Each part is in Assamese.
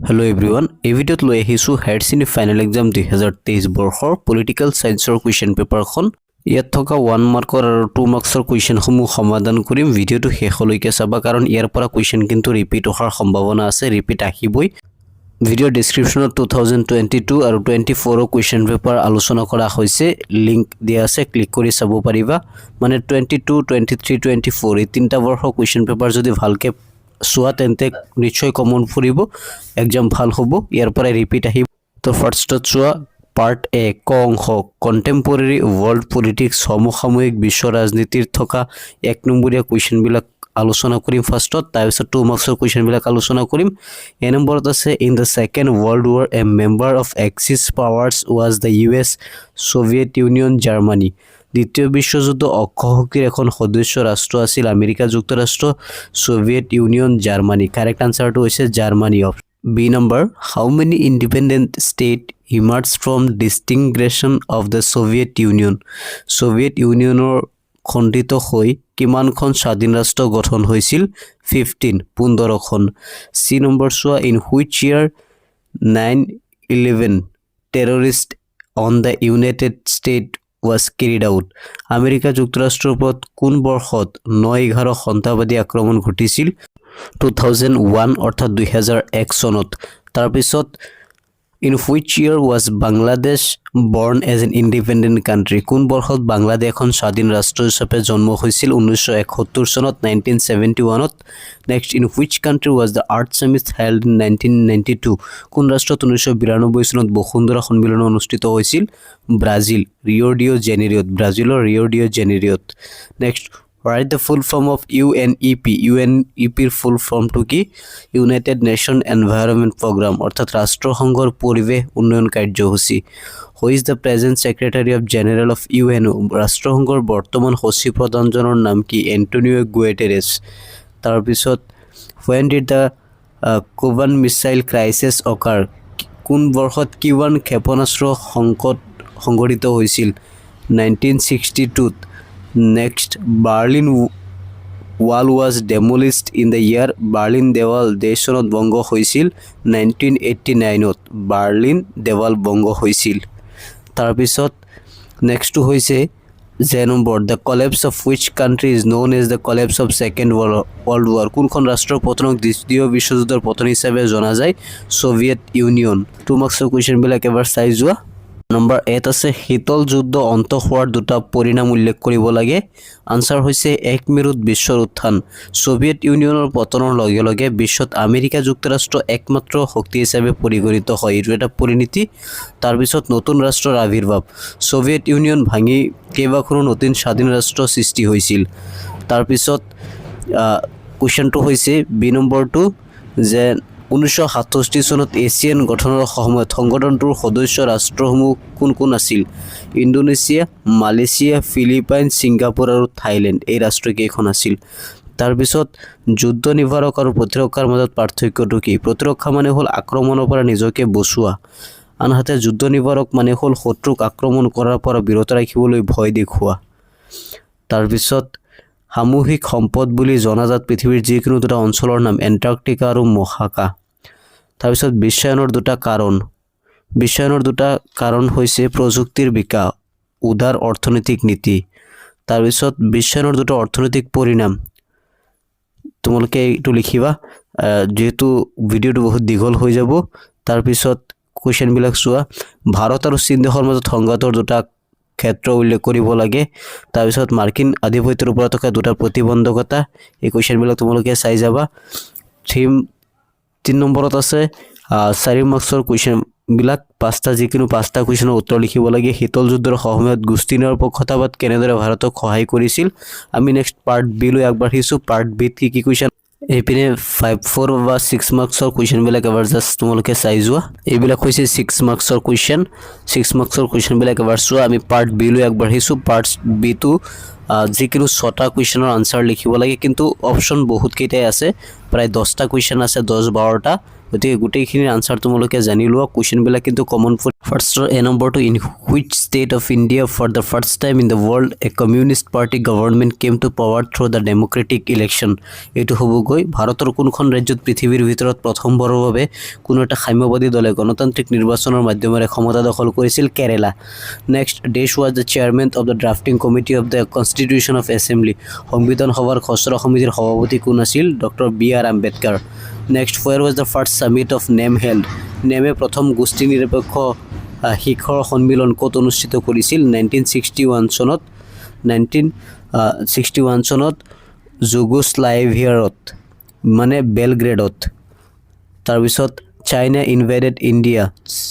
Hello everyone, এই ভিডিওত লৈ আহিছো হায়াৰ ছেকেণ্ডাৰী ফাইনেল এক্সাম 2023 বৰ্ষৰ পলিটিকেল সায়েন্সৰ কুৱেশ্যন পেপাৰখন। ইয়াত থকা 1 মাৰ্কৰ আৰু 2 মাৰ্কছৰ কুৱেশ্যনসমূহ সমাধান কৰিম। ভিডিওটো শেষলৈকে চাবা কাৰণ ইয়াৰ পৰা কুৱেশ্যন কিন্তু ৰিপিট হোৱাৰ সম্ভাৱনা আছে, ৰিপিট আহিবই। ভিডিও ডেসক্ৰিপশ্যনত 2022 আৰু 24 কুৱেশ্যন পেপাৰ আলোচনা কৰা হৈছে, লিংক দিয়া আছে, ক্লিক কৰি চাব পাৰিবা। মানে 22, 23, 24 এই তিনিটা বৰ্ষৰ কুৱেশ্যন পেপাৰ যদি ভালকে চোৱা তেন্তে নিশ্চয় কমন ফুৰিব, এক্সাম ভাল হ'ব, ইয়াৰ পৰা ৰিপিট আহিব। তো ফাৰ্ষ্টত চোৱা পাৰ্ট এ ক অংশ কণ্টেম্পৰেৰী ৱৰ্ল্ড পলিটিক্স সমসাময়িক বিশ্ব ৰাজনীতিৰ থকা 1 নম্বৰীয়া কুৱেশ্যনবিলাক আলোচনা কৰিম ফাৰ্ষ্টত, তাৰপিছত 2 মাৰ্কছৰ কুৱেশ্যনবিলাক আলোচনা কৰিম। এ নম্বৰত আছে in the second world war a member of axis powers was the US, Soviet Union, Germany. দ্বিতীয় বিশ্বযুদ্ধ অক্ষশক্তিৰ এখন সদস্য ৰাষ্ট্ৰ আছিল আমেৰিকা যুক্তৰাষ্ট্ৰ, সোভিয়েট ইউনিয়ন, জাৰ্মানী। কাৰেক্ট আনসাৰটো হৈছে Germany. B number how many independent state emerge from disintegration of the Soviet Union. Soviet ইউনিয়নৰ খণ্ডিত হৈ কিমানখন স্বাধীন ৰাষ্ট্ৰ গঠন হৈছিল? 15খন। চি নম্বৰ চোৱা in which year 9/11 terrorist on the United state was carried out। America যুক্তৰাষ্ট্ৰৰ ওপৰত কোন বৰ্ষত 9/11 সন্ত্ৰাসবাদী আক্ৰমণ ঘটিছিল? 2001 অৰ্থাৎ 2001 চনত। তাৰপিছত in which year was Bangladesh বৰ্ণ এজ এন ইণ্ডিপেণ্ডেণ্ট কাণ্ট্ৰি। কোন বৰ্ষত বাংলাদেশ এখন স্বাধীন ৰাষ্ট্ৰ হিচাপে জন্ম হৈছিল? 1971 চনত, 1971ত। Next in which country was the earth summit held in 1992। কোন ৰাষ্ট্ৰত 1992 চনত বসুন্ধৰা সন্মিলন অনুষ্ঠিত হৈছিল? ব্ৰাজিল, ৰিঅ' ডিঅ' জেনেৰিঅ'ত, ব্ৰাজিলৰ ৰিঅ' ডিঅ' জেনেৰিঅ'ত। Next write the full form of UNEP। UNEPৰ ফুল ফৰ্মটো কি? ইউনাইটেড নেশ্যন এনভাইৰনমেণ্ট প্ৰগ্ৰাম, অৰ্থাৎ ৰাষ্ট্ৰসংঘৰ পৰিৱেশ উন্নয়ন কাৰ্যসূচী। Who is the present secretary of general of UNO। ৰাষ্ট্ৰসংঘৰ বৰ্তমান সচিব প্ৰধানজনৰ নাম কি? Antonio' Guterres. তাৰপিছত when did the Cuban missile crisis occur. কোন বৰ্ষত কিউবান ক্ষেপণাস্ত্ৰ সংকট সংঘটিত হৈছিল? 1962ত। Next Berlin wall was demolished in the year. Berlin দেৱাল চনত ভংগ হৈছিল 1989ত। বাৰ্লিন দেৱাল ভংগ হৈছিল। তাৰপিছত নেক্সটটো হৈছে যে number the collapse of which country is known as the collapse of second world war. কোনখন ৰাষ্ট্ৰৰ পতনক দ্বিতীয় বিশ্বযুদ্ধৰ পতন হিচাপে জনা যায়? Soviet union. 2 মাৰ্কছৰ কুৱেশ্যনবিলাক এবাৰ চাই যোৱা। নম্বৰ 8 আছে শীতল যুদ্ধ অন্ত হোৱাৰ 2টা পৰিণাম উল্লেখ কৰিব লাগে। আনচাৰ হৈছে 1 মেৰুত বিশ্বৰ উত্থান। সোভিয়েট ইউনিয়নৰ পতনৰ লগে লগে বিশ্বত আমেৰিকা যুক্তৰাষ্ট্ৰ একমাত্ৰ শক্তি হিচাপে পৰিগণিত হয়, এইটো এটা পৰিণতি। তাৰপিছত নতুন ৰাষ্ট্ৰৰ আৱিৰ্ভাৱ। সোভিয়েট ইউনিয়ন ভাঙি কেইবাখনো নতুন স্বাধীন ৰাষ্ট্ৰ সৃষ্টি হৈছিল। তাৰপিছত কুৱেশ্যনটো হৈছে বি নম্বৰটো যে 1967 চনত এছিয়ান গঠনৰ সময়ত সংগঠনটোৰ সদস্য ৰাষ্ট্ৰসমূহ কোন কোন আছিল? ইণ্ডোনেছিয়া, মালয়েছিয়া, ফিলিপাইন, ছিংগাপুৰ আৰু থাইলেণ্ড। এই ৰাষ্ট্ৰকেইখন আছিল। তাৰপিছত যুদ্ধ নিবাৰক আৰু প্ৰতিৰক্ষাৰ মাজত পাৰ্থক্যটো কি? প্ৰতিৰক্ষা মানে হ'ল আক্ৰমণৰ পৰা নিজকে বচোৱা, আনহাতে যুদ্ধ নিবাৰক মানে হ'ল শত্ৰুক আক্ৰমণ কৰাৰ পৰা বিৰত ৰাখিবলৈ ভয় দেখুওৱা। তাৰপিছত সামূহিক সম্পদ বুলি জনাজাত পৃথিৱীৰ যিকোনো 2টা অঞ্চলৰ নাম এণ্টাৰ্কটিকা আৰু মহাকা। তাৰপিছত বিশ্বায়নৰ 2টা কাৰণ। বিশ্বায়নৰ 2টা কাৰণ হৈছে প্ৰযুক্তিৰ বিকাশ, উদাৰ অৰ্থনৈতিক নীতি। তাৰপিছত বিশ্বায়নৰ 2টা অৰ্থনৈতিক পৰিণাম। তোমালোকে এইটো লিখিবা যেহেতু ভিডিঅ'টো বহুত দীঘল হৈ যাব। তাৰপিছত কুৱেশ্যনবিলাক চোৱা। ভাৰত আৰু চীন দেশৰ মাজত সংঘাতৰ 2টা ক্ষেত্ৰ উল্লেখ কৰিব লাগে। তাৰপিছত মাৰ্কিন আধিপত্যৰ ওপৰত থকা 2টা প্ৰতিবন্ধকতা। এই কুৱেশ্যনবিলাক তোমালোকে চাই যাবা। 3 নম্বৰত আছে 4 মাৰ্কছৰ কুৱেশ্যনবিলাক 5টা যিকোনো 5টা কুৱেশ্যনৰ উত্তৰ লিখিব লাগে। শীতল যুদ্ধৰ সময়ত গোষ্ঠী নিৰপেক্ষতাবাদ কেনেদৰে ভাৰতক সহায় কৰিছিল? আমি নেক্সট পাৰ্ট বি লৈ আগবাঢ়িছোঁ। পাৰ্ট বিত কি কি কুৱেশ্যন এইপিনে 5, 4 বা 6 মাৰ্কছৰ কুৱেশ্যনবিলাক এবাৰ জাষ্ট তোমালোকে চাই যোৱা। এইবিলাক হৈছে 6 মাৰ্কছৰ কুৱেশ্যন। 6 মাৰ্কছৰ কুৱেশ্যনবিলাক এবাৰ চোৱা। আমি পাৰ্ট বি লৈ আগবাঢ়িছোঁ। পাৰ্ট বিটো যিকোনো 6টা কুৱেশ্যনৰ আনচাৰ লিখিব লাগে, কিন্তু অপশ্যন বহুতকেইটাই আছে, প্ৰায় 10টা কুৱেশ্যন আছে, 10-12টা। গতিকে গোটেইখিনিৰ আনসাৰ তোমালোকে জানি লোৱা কোৱেশ্চনবিলাক কিন্তু কমন ফাৰ্ষ্টৰ এ নম্বৰটো in which state of India for the first time in the world a communist party government came to power through the democratic election এইটো হ'বগৈ ভাৰতৰ কোনখন ৰাজ্যত পৃথিৱীৰ ভিতৰত প্ৰথমবাৰৰ বাবে কোনো এটা সাম্যবাদী দলে গণতান্ত্ৰিক নিৰ্বাচনৰ মাধ্যমেৰে ক্ষমতা দখল কৰিছিল কেৰেলা নেক্সট দেশ was the chairman of the drafting committee of the constitution of assembly সংবিধান সভাৰ খচৰা সমিতিৰ সভাপতি কোন আছিল doctor BR. Ambedkar next where was the first summit of NAM held নেমে প্ৰথম গোষ্ঠী নিৰপেক্ষ শিখৰ সন্মিলন ক'ত অনুষ্ঠিত কৰিছিল 1961 চনত যুগোস্লাভিয়াত মানে বেলগ্ৰেডত তাৰপিছত চাইনা ইনভেডেড ইণ্ডিয়া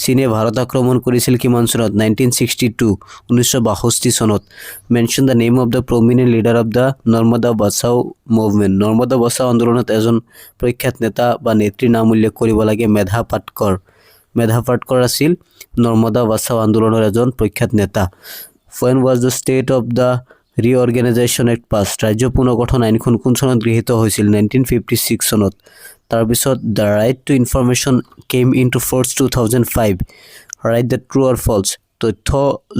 চীনে ভাৰত আক্ৰমণ কৰিছিল কিমান চনত 1962 চনত mention the name of the prominent leader of the Narmada Bachao movement Narmada Bachao আন্দোলনত এজন প্ৰখ্যাত নেতা বা নেত্ৰীৰ নাম উল্লেখ কৰিব লাগে মেধা পাটকৰ আছিল নৰ্মদা বাচাও আন্দোলনৰ এজন প্ৰখ্যাত নেতা when was the state of the reorganization act passed ৰাজ্য পুনৰ্গঠন আইনখন কোন চনত গৃহীত হৈছিল 1956 চনত তাৰপিছত the right to information came into force 2005 right the true or false তথ্য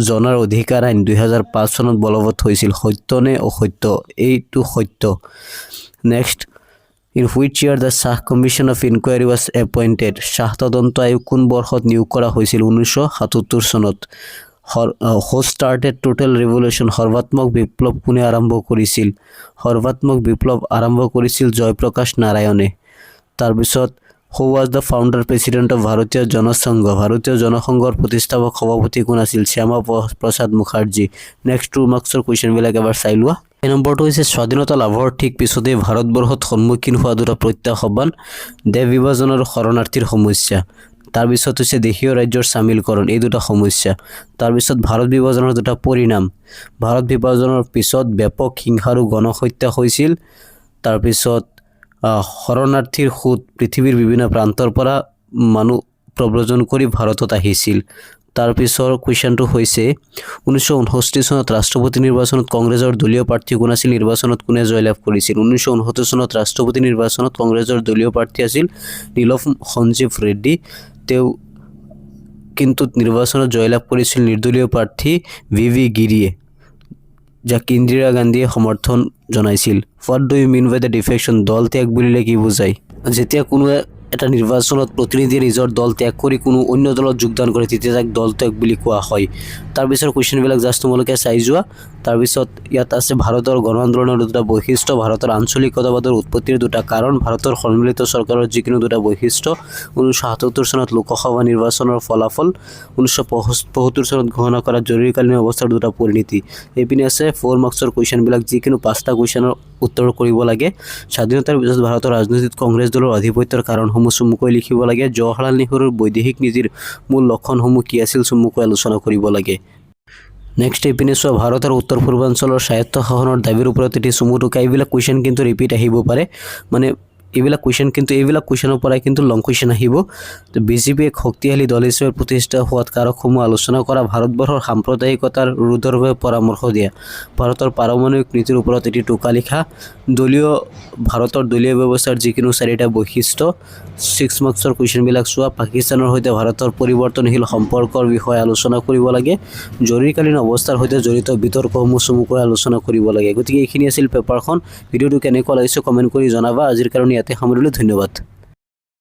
জনাৰ অধিকাৰ আইন 2005 চনত বলবৎ হৈছিল সত্য নে অসত্য এইটো সত্য next in which year the Shah commission of enquiry was appointed Shah তদন্ত আয়োগ কোন বৰ্ষত নিয়োগ কৰা হৈছিল 1977 চনত হু ষ্টাৰ্টেড টোটেল ৰিভলিউশ্যন সৰ্বাত্মক বিপ্লৱ কোনে আৰম্ভ কৰিছিল সৰ্বাত্মক বিপ্লৱ আৰম্ভ কৰিছিল জয়প্ৰকাশ নাৰায়ণে তাৰপিছত who was the founder president of ভাৰতীয় জনসংঘৰ প্ৰতিষ্ঠাপক সভাপতি কোন আছিল শ্যামা প্ৰসাদ মুখাৰ্জী নেক্সট 2 মাৰ্কছৰ কুৱেশ্যনবিলাক এবাৰ চাই লোৱা এই নম্বৰটো হৈছে স্বাধীনতা লাভৰ ঠিক পিছতে ভাৰতবৰ্ষত সন্মুখীন হোৱা দুটা প্ৰত্যাহ্বান দেশ বিভাজন আৰু শৰণাৰ্থীৰ সমস্যা তাৰপিছত হৈছে দেশীয় ৰাজ্যৰ চামিলকৰণ এই দুটা সমস্যা তাৰপিছত ভাৰত বিভাজনৰ দুটা পৰিণাম ভাৰত বিভাজনৰ পিছত ব্যাপক হিংসা আৰু গণহত্যা হৈছিল তাৰপিছত শৰণাৰ্থীৰ সোঁত পৃথিৱীৰ বিভিন্ন প্ৰান্তৰ পৰা মানুহ প্ৰব্ৰজন কৰি ভাৰতত আহিছিল তাৰপিছৰ কুৱেশ্যনটো হৈছে 1969 চনত ৰাষ্ট্ৰপতি নিৰ্বাচনত কংগ্ৰেছৰ দলীয় প্ৰাৰ্থী কোন আছিল নিৰ্বাচনত কোনে জয়লাভ কৰিছিল 1969 চনত ৰাষ্ট্ৰপতি নিৰ্বাচনত কংগ্ৰেছৰ দলীয় প্ৰাৰ্থী আছিল নীলম সঞ্জীৱ ৰেড্ডী তেওঁ কিন্তু নিৰ্বাচনত জয়লাভ কৰিছিল নিৰ্দলীয় প্ৰাৰ্থী ভি গিৰিয়ে যাক ইন্দিৰা গান্ধীয়ে সমৰ্থন জনাইছিল what do you mean by the defection দল ত্যাগ বুলিলে কি বুজায় যেতিয়া কোনো এটা নিৰ্বাচনত প্ৰতিনিধিয়ে নিজৰ দল ত্যাগ কৰি কোনো অন্য দলত যোগদান কৰে তেতিয়া তাক দল ত্যাগ বুলি কোৱা হয় তাৰপিছৰ কুৱেশ্যনবিলাক জাষ্ট তোমালোকে চাই যোৱা তাৰপিছত ইয়াত আছে ভাৰতৰ গণ আন্দোলনৰ দুটা বৈশিষ্ট্য ভাৰতৰ আঞ্চলিকতাবাদৰ উৎপত্তিৰ দুটা কাৰণ ভাৰতৰ সন্মিলিত চৰকাৰৰ যিকোনো দুটা বৈশিষ্ট্য 1977 চনত লোকসভা নিৰ্বাচনৰ ফলাফল 1975 চনত ঘোষণা কৰা জৰুৰীকালীন অৱস্থাৰ দুটা পৰিণতি এইপিনে আছে 4 মাৰ্কছৰ কুৱেশ্যনবিলাক যিকোনো 5টা কুৱেশ্যনৰ উত্তৰ কৰিব লাগে স্বাধীনতাৰ পিছত ভাৰতৰ ৰাজনীতিত কংগ্ৰেছ দলৰ আধিপত্যৰ কাৰণসমূহ চমুকৈ লিখিব লাগে জৱাহৰলাল নেহৰুৰ বৈদেশিক নীতিৰ মূল লক্ষণসমূহ কি আছিল চমুকৈ আলোচনা কৰিব লাগে নেক্সট এইপিনে চোৱা ভাৰতৰ উত্তৰ পূৰ্বাঞ্চলৰ স্বায়ত্ত শাসনৰ দাবীৰ ওপৰত এটি চমু টোকা এইবিলাক কুৱেশ্যন কিন্তু ৰিপিট আহিব পাৰে মানে এইবিলাক কুৱেশ্যনৰ পৰাই কিন্তু লং কুৱেশ্যন আহিব তো বিজেপি এক শক্তিশালী দল হিচাপে প্ৰতিষ্ঠা হোৱাত কাৰকসমূহ আলোচনা কৰা ভাৰতবৰ্ষৰ সাম্প্ৰদায়িকতাৰ ৰোধৰ বাবে পৰামৰ্শ দিয়া ভাৰতৰ পাৰমাণৱিক নীতিৰ ওপৰত এটি টোকা লিখা ভাৰতৰ দলীয় ব্যৱস্থাৰ যিকোনো 4টা বৈশিষ্ট্য 6 মাৰ্কছৰ কুৱেশ্যনবিলাক চোৱা পাকিস্তানৰ সৈতে ভাৰতৰ পৰিৱৰ্তনশীল সম্পৰ্কৰ বিষয়ে আলোচনা কৰিব লাগে জৰুৰীকালীন অৱস্থাৰ সৈতে জড়িত বিতৰ্কসমূহ চমুকৈ আলোচনা কৰিব লাগে গতিকে এইখিনি আছিল পেপাৰখন ভিডিঅ'টো কেনেকুৱা লাগিছে কমেণ্ট কৰি জনাবা আজিৰ কাৰণে ইয়াতে সামৰিলোঁ ধন্যবাদ